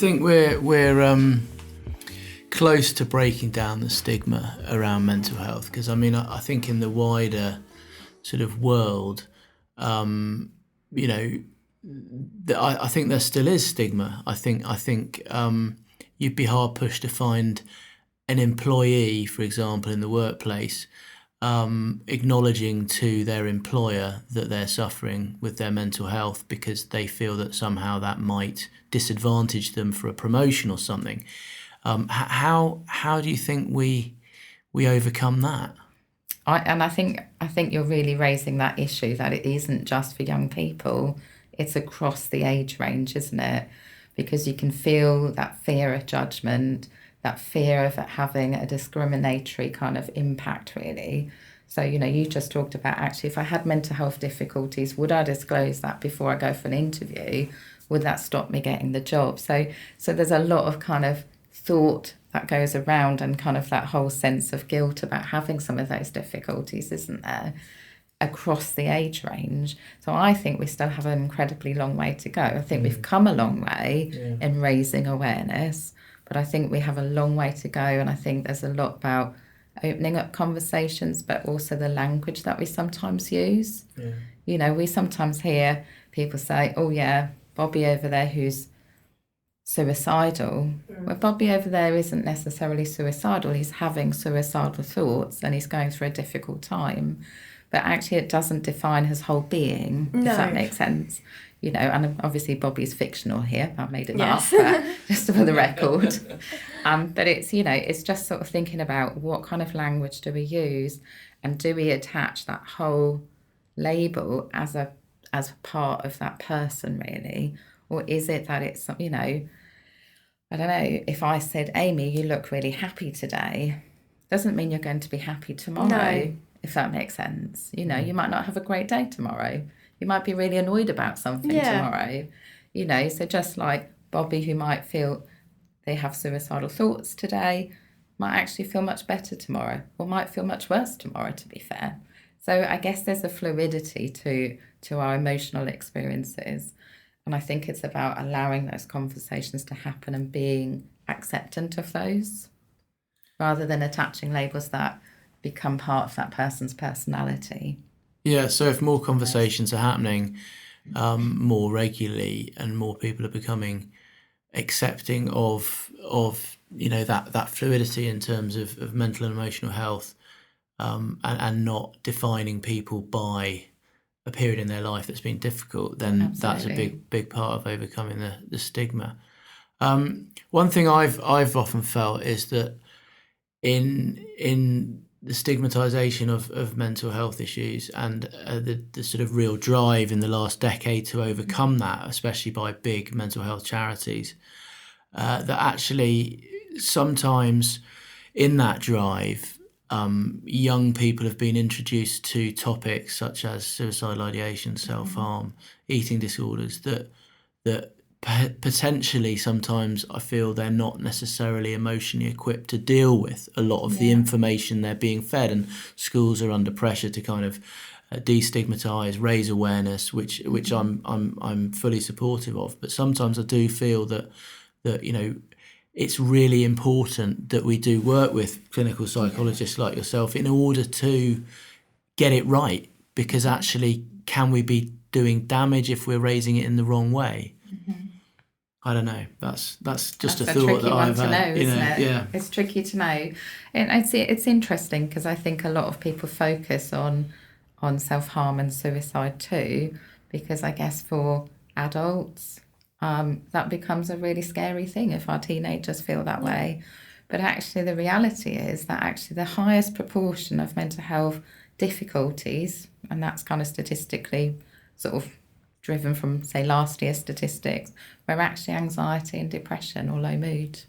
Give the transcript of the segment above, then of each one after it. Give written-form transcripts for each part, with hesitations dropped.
think we're close to breaking down the stigma around mental health? Because I think in the wider sort of world, I think there still is stigma. I think you'd be hard pushed to find an employee, for example, in the workplace, acknowledging to their employer that they're suffering with their mental health because they feel that somehow that might disadvantage them for a promotion or something. How do you think we overcome that? I think you're really raising that issue, that it isn't just for young people, it's across the age range, isn't it? Because you can feel that fear of judgment, that fear of it having a discriminatory kind of impact, really. So, you just talked about, actually, if I had mental health difficulties, would I disclose that before I go for an interview? Would that stop me getting the job? So there's a lot of kind of thought that goes around, and kind of that whole sense of guilt about having some of those difficulties, isn't there, across the age range. So I think we still have an incredibly long way to go. I think we've come a long way in raising awareness, but I think we have a long way to go. And I think there's a lot about opening up conversations, but also the language that we sometimes use. We sometimes hear people say, oh yeah, Bobby over there who's suicidal. Well, Bobby over there isn't necessarily suicidal. He's having suicidal thoughts and he's going through a difficult time. But actually it doesn't define his whole being, if that makes sense. And obviously Bobby's fictional here. I made it up, but just for the record. But it's, it's just sort of thinking about what kind of language do we use, and do we attach that whole label as a part of that person, really? Or is it that it's, I don't know, if I said, Amy, you look really happy today, doesn't mean you're going to be happy tomorrow, if that makes sense. You might not have a great day tomorrow. You might be really annoyed about something tomorrow. So just like Bobby, who might feel they have suicidal thoughts today, might actually feel much better tomorrow, or might feel much worse tomorrow, to be fair. So I guess there's a fluidity to our emotional experiences. And I think it's about allowing those conversations to happen and being acceptant of those, rather than attaching labels that become part of that person's personality. Yeah, so if more conversations are happening more regularly, and more people are becoming accepting of that fluidity in terms of mental and emotional health, and not defining people by a period in their life that's been difficult, then that's a big part of overcoming the stigma. One thing I've often felt is that in the stigmatisation of mental health issues, and the sort of real drive in the last decade to overcome that, especially by big mental health charities, that actually sometimes in that drive, young people have been introduced to topics such as suicidal ideation, self-harm, eating disorders, that potentially sometimes I feel they're not necessarily emotionally equipped to deal with a lot of the information they're being fed, and schools are under pressure to kind of destigmatise, raise awareness, which I'm fully supportive of. But sometimes I do feel that it's really important that we do work with clinical psychologists like yourself in order to get it right, because actually can we be doing damage if we're raising it in the wrong way? I don't know. That's just a thought that I've had. Isn't it? Yeah, it's tricky to know, and it's interesting because I think a lot of people focus on self-harm and suicide too, because I guess for adults that becomes a really scary thing if our teenagers feel that way. But actually, the reality is that actually the highest proportion of mental health difficulties, and that's kind of statistically sort of driven from, say, last year's statistics, were actually anxiety and depression or low mood.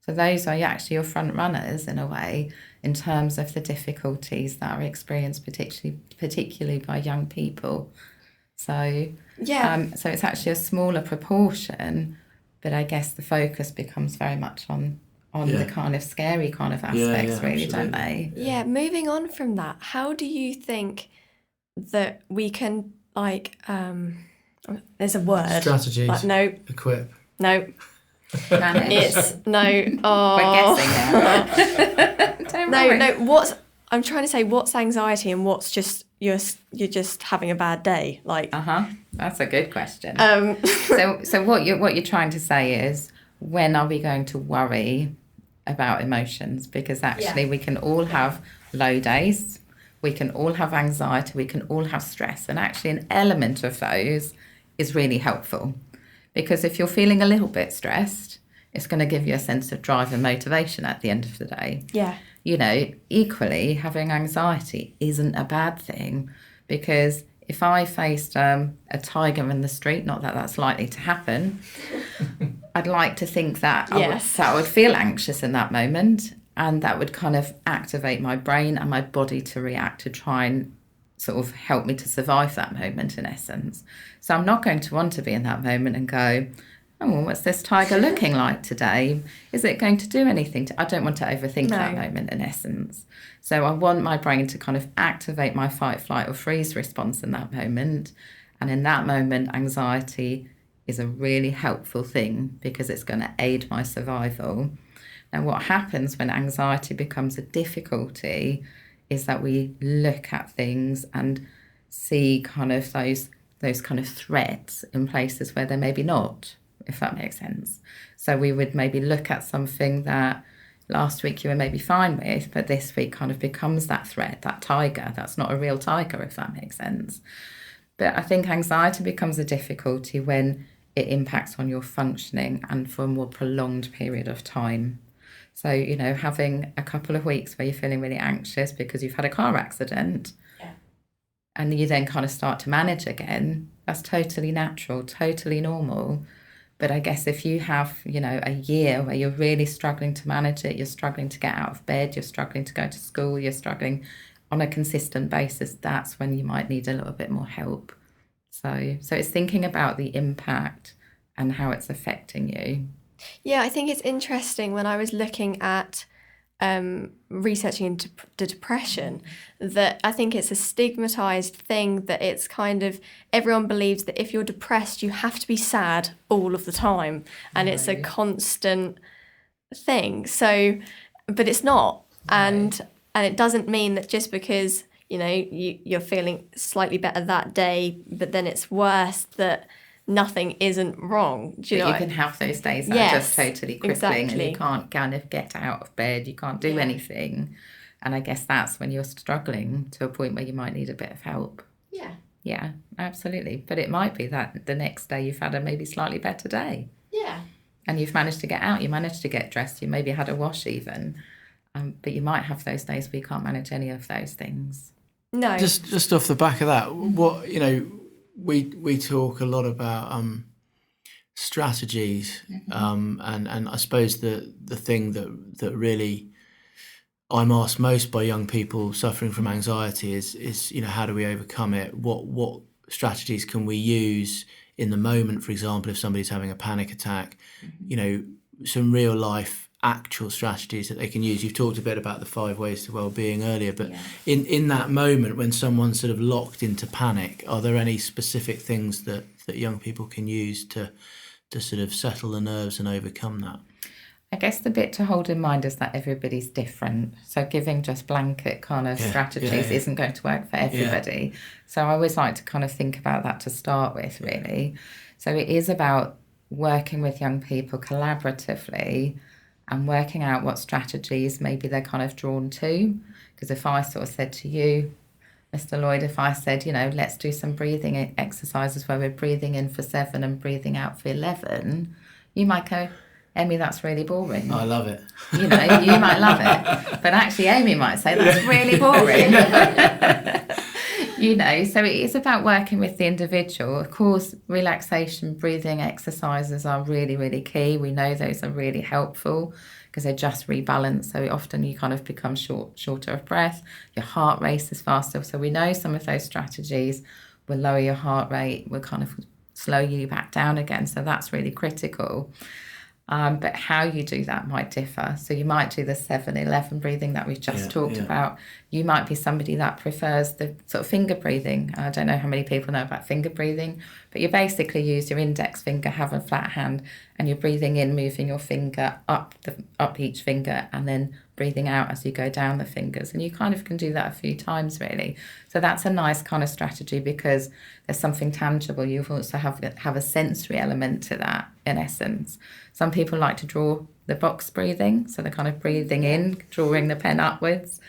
So those are actually your front runners in a way in terms of the difficulties that are experienced particularly by young people. So so it's actually a smaller proportion, but I guess the focus becomes very much on the kind of scary kind of aspects, really, don't they? Yeah, moving on from that, how do you think that we can, like, there's a word. Strategies. No. Equip. No. Manage. It's no. Oh. We're guessing now. Don't worry. No. I'm trying to say, what's anxiety and what's just you're just having a bad day? Like. That's a good question. So what you're trying to say is, when are we going to worry about emotions? Because actually we can all have low days, we can all have anxiety, we can all have stress, and actually an element of those is really helpful, because if you're feeling a little bit stressed, it's going to give you a sense of drive and motivation at the end of the day. Yeah. You know, equally, having anxiety isn't a bad thing, because if I faced a tiger in the street, not that that's likely to happen, I'd like to think that I would feel anxious in that moment, and that would kind of activate my brain and my body to react, to try and sort of help me to survive that moment, in essence. So I'm not going to want to be in that moment and go, oh, what's this tiger looking like today? Is it going to do anything? I don't want to overthink that moment, in essence. So I want my brain to kind of activate my fight, flight or freeze response in that moment. And in that moment, anxiety is a really helpful thing, because it's going to aid my survival. Now, what happens when anxiety becomes a difficulty is that we look at things and see kind of those kind of threats in places where they're maybe not, if that makes sense. So we would maybe look at something that last week you were maybe fine with, but this week kind of becomes that threat, that tiger. That's not a real tiger, if that makes sense. But I think anxiety becomes a difficulty when it impacts on your functioning and for a more prolonged period of time. So, you know, having a couple of weeks where you're feeling really anxious because you've had a car accident, and you then kind of start to manage again, that's totally natural, totally normal. But I guess if you have, you know, a year where you're really struggling to manage it, you're struggling to get out of bed, you're struggling to go to school, you're struggling on a consistent basis, that's when you might need a little bit more help. So it's thinking about the impact and how it's affecting you. Yeah, I think it's interesting when I was looking at researching into the depression, that I think it's a stigmatized thing, that it's kind of, everyone believes that if you're depressed you have to be sad all of the time, and it's a constant thing. So, but it's not, and it doesn't mean that just because, you know, you're feeling slightly better that day, but then it's worse, that nothing isn't wrong. Do you know? You can have those days that are just totally crippling, and you can't kind of get out of bed, you can't do anything. And I guess that's when you're struggling to a point where you might need a bit of help. Yeah, absolutely. But it might be that the next day you've had a maybe slightly better day. And you've managed to get out, you managed to get dressed, you maybe had a wash even. But you might have those days where you can't manage any of those things. No. Just off the back of that, what, you know, we talk a lot about strategies, and I suppose the thing that really I'm asked most by young people suffering from anxiety is, you know, how do we overcome it? What strategies can we use in the moment? For example, if somebody's having a panic attack, you know, some real life actual strategies that they can use. You've talked a bit about the 5 ways to well-being earlier, but in that moment when someone's sort of locked into panic, are there any specific things that young people can use to sort of settle the nerves and overcome that? I guess the bit to hold in mind is that everybody's different. So giving just blanket kind of strategies isn't going to work for everybody. So I always like to kind of think about that to start with, really. So it is about working with young people collaboratively and working out what strategies maybe they're kind of drawn to. Because if I sort of said to you, Mr. Lloyd, if I said, you know, let's do some breathing exercises where we're breathing in for 7 and breathing out for 11, you might go, Emmy, that's really boring. I love it. You know, you might love it. But actually, Amy might say, that's really boring. You know, so it is about working with the individual. Of course, relaxation, breathing exercises are really, really key. We know those are really helpful because they just rebalance. So often you kind of become shorter of breath. Your heart races faster. So we know some of those strategies will lower your heart rate, will kind of slow you back down again. So that's really critical. But how you do that might differ. So you might do the 7-11 breathing that we've just talked about. You might be somebody that prefers the sort of finger breathing. I don't know how many people know about finger breathing, but you basically use your index finger, have a flat hand, and you're breathing in, moving your finger up each finger, and then breathing out as you go down the fingers. And you kind of can do that a few times, really. So that's a nice kind of strategy because there's something tangible. You also have a sensory element to that, in essence. Some people like to draw the box breathing, so they're kind of breathing in, drawing the pen upwards,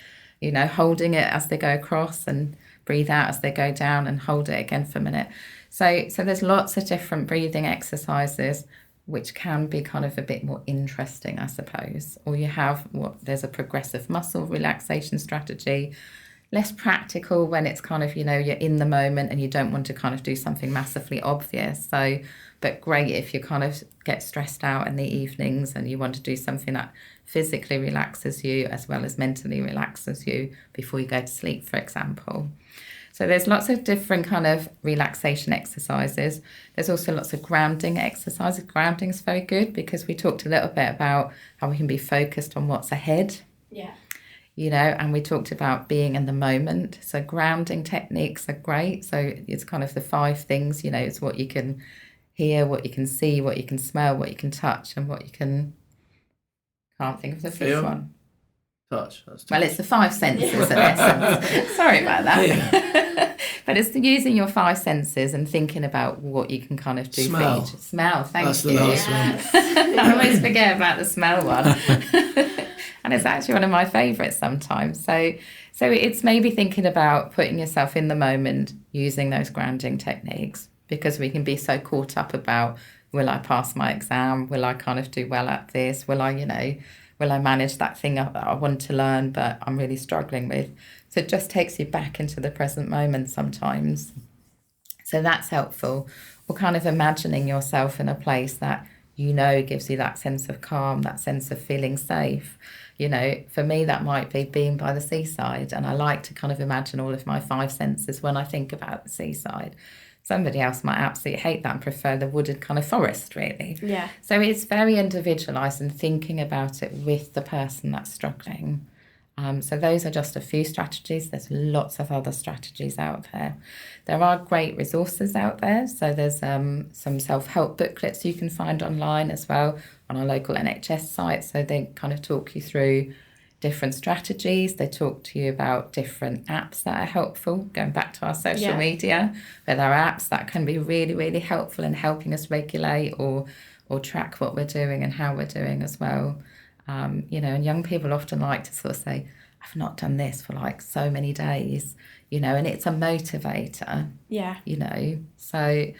holding it as they go across, and breathe out as they go down, and hold it again for a minute. So there's lots of different breathing exercises which can be kind of a bit more interesting, I suppose. Or you have there's a progressive muscle relaxation strategy, less practical when it's kind of, you're in the moment and you don't want to kind of do something massively obvious. So, but great if you kind of get stressed out in the evenings and you want to do something that physically relaxes you as well as mentally relaxes you before you go to sleep, for example. So there's lots of different kind of relaxation exercises. There's also lots of grounding exercises. Grounding is very good because we talked a little bit about how we can be focused on what's ahead. Yeah. And we talked about being in the moment. So grounding techniques are great. So it's kind of the 5 things, it's what you can hear, what you can see, what you can smell, what you can touch, and what you can't think of the 5th one. Touch. Well, it's the 5 senses in essence. Sorry about that. Yeah. But it's using your 5 senses and thinking about what you can kind of do. Smell. Smell, thank That's you. That's the last one. I always forget about the smell one. And it's actually one of my favourites sometimes. So it's maybe thinking about putting yourself in the moment using those grounding techniques, because we can be so caught up about, will I pass my exam? Will I kind of do well at this? Will I manage that thing that I want to learn but I'm really struggling with? So it just takes you back into the present moment sometimes. So that's helpful. Or kind of imagining yourself in a place that gives you that sense of calm, that sense of feeling safe. For me, that might be being by the seaside. And I like to kind of imagine all of my 5 senses when I think about the seaside. Somebody else might absolutely hate that and prefer the wooded kind of forest, really. Yeah. So it's very individualised and thinking about it with the person that's struggling. So those are just a few strategies. There's lots of other strategies out there. There are great resources out there. So there's some self-help booklets you can find online as well on our local NHS site. So they kind of talk you through different strategies. They talk to you about different apps that are helpful, going back to our social media, where there are apps that can be really, really helpful in helping us regulate or track what we're doing and how we're doing as well. And young people often like to sort of say, I've not done this for like so many days, and it's a motivator. Yeah. So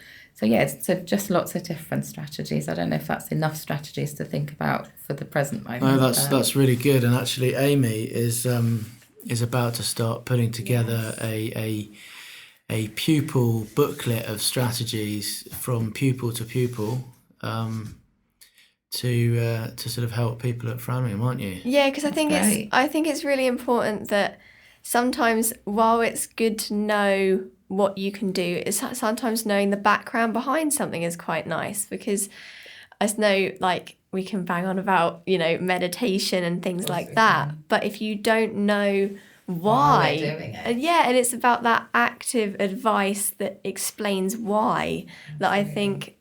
just lots of different strategies. I don't know if that's enough strategies to think about for the present moment. No, that's really good. And actually, Amy is about to start putting together a pupil booklet of strategies from pupil to pupil, to sort of help people at Framlingham, aren't you? Yeah, because I think it's really important that sometimes, while it's good to know what you can do, is sometimes knowing the background behind something is quite nice, because I know, like, we can bang on about meditation and things like that, but if you don't know why we're doing it. And it's about that active advice that explains why, that I think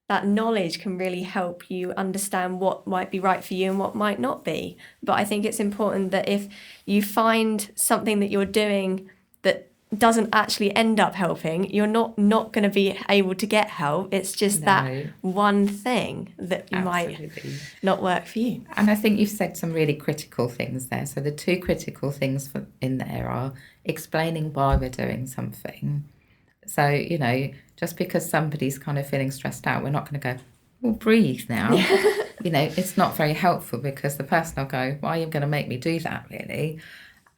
that knowledge can really help you understand what might be right for you and what might not be. But I think it's important that if you find something that you're doing that doesn't actually end up helping, you're not going to be able to get help. It's just that one thing that might not work for you. And I think you've said some really critical things there. So the 2 critical things in there are explaining why we're doing something. So, just because somebody's kind of feeling stressed out, we're not going to go, well, breathe now. It's not very helpful, because the person will go, why are you going to make me do that, really?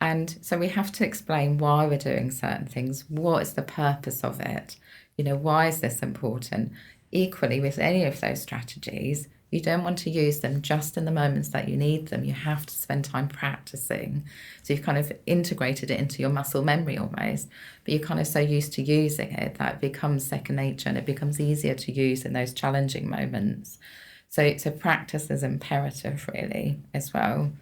And so we have to explain why we're doing certain things. What is the purpose of it? Why is this important? Equally, with any of those strategies, you don't want to use them just in the moments that you need them. You have to spend time practicing. So you've kind of integrated it into your muscle memory almost, but you're kind of so used to using it that it becomes second nature and it becomes easier to use in those challenging moments. So practice is imperative, really, as well.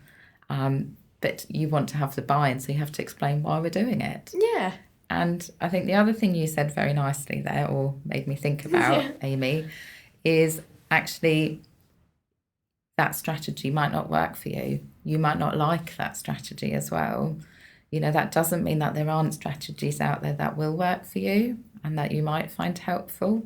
But you want to have the buy-in, so you have to explain why we're doing it. Yeah. And I think the other thing you said very nicely there, or made me think about, Amy, is actually that strategy might not work for you. You might not like that strategy as well. You know, that doesn't mean that there aren't strategies out there that will work for you and that you might find helpful.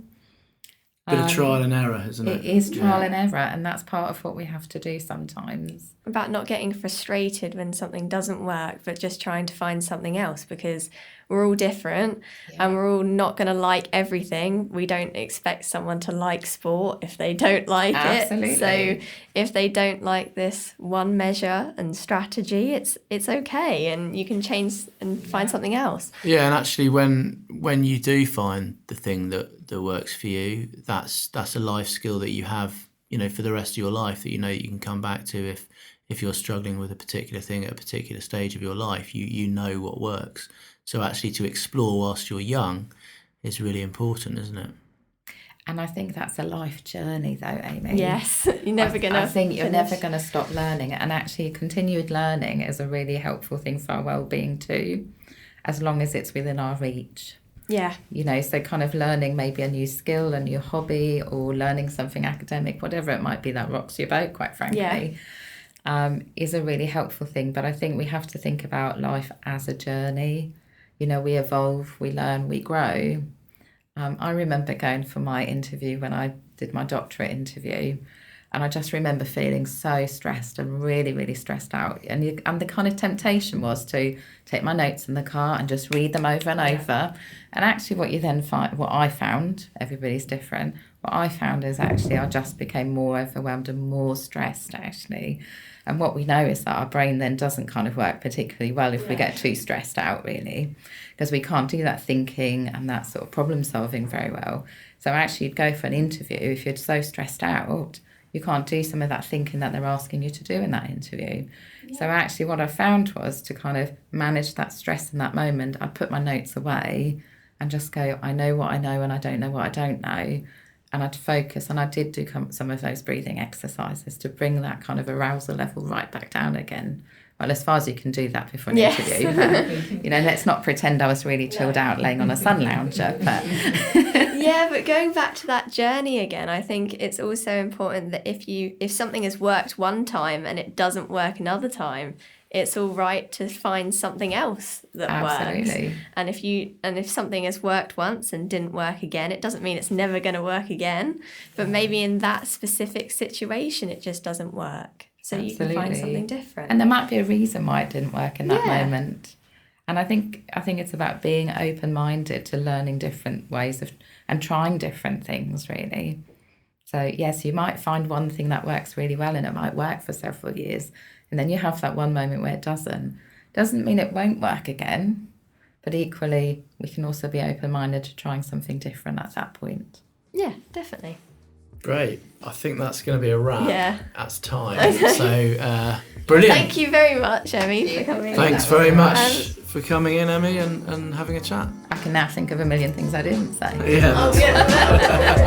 Bit of trial and error, isn't it? It is trial and error, and that's part of what we have to do sometimes. About not getting frustrated when something doesn't work, but just trying to find something else, because we're all different and we're all not going to like everything. We don't expect someone to like sport if they don't like it. So if they don't like this one measure and strategy, it's okay, and you can change and find something else. Yeah, and actually when you do find the thing that works for you, that's a life skill that you have, you know, for the rest of your life, that you know you can come back to if you're struggling with a particular thing at a particular stage of your life. You know what works. So actually to explore whilst you're young is really important, isn't it? And I think that's a life journey though, Amy. Yes, you're never going to I think you're never going to stop learning, and actually continued learning is a really helpful thing for our well-being too, as long as it's within our reach. Yeah. You know, so kind of learning maybe a new skill, a new hobby, or learning something academic, whatever it might be that rocks your boat, quite frankly, is a really helpful thing. But I think we have to think about life as a journey. You know, we evolve, we learn, we grow. I remember going for my interview when I did my doctorate interview, and I just remember feeling so stressed and really, really stressed out. And the kind of temptation was to take my notes in the car and just read them over and over. And actually what you then find, what I found, everybody's different, what I found is actually I just became more overwhelmed and more stressed, actually. And what we know is that our brain then doesn't kind of work particularly well if we get too stressed out, really, because we can't do that thinking and that sort of problem solving very well. So actually you'd go for an interview, if you're so stressed out, you can't do some of that thinking that they're asking you to do in that interview. Yeah. So actually what I found was to kind of manage that stress in that moment, I'd put my notes away and just go, I know what I know and I don't know what I don't know. And I'd focus, and I did do some of those breathing exercises to bring that kind of arousal level right back down again. Well, as far as you can do that before an interview. But, you know, let's not pretend I was really chilled out laying on a sun lounger. But yeah, but going back to that journey again, I think it's also important that if something has worked one time and it doesn't work another time, it's all right to find something else that Absolutely. works. And if something has worked once and didn't work again, it doesn't mean it's never going to work again. But maybe in that specific situation, it just doesn't work. So Absolutely. You can find something different. And there might be a reason why it didn't work in that moment. And I think it's about being open-minded to learning different ways and trying different things, really. So yes, you might find one thing that works really well and it might work for several years. And then you have that one moment where it doesn't. Doesn't mean it won't work again. But equally, we can also be open-minded to trying something different at that point. Yeah, definitely. Great. I think that's going to be a wrap. Yeah. That's time. So, brilliant. Thank you very much, Emmy, for coming in. Thanks very much for coming in, Emmy, and having a chat. I can now think of a million things I didn't say. Yeah. Oh, yeah.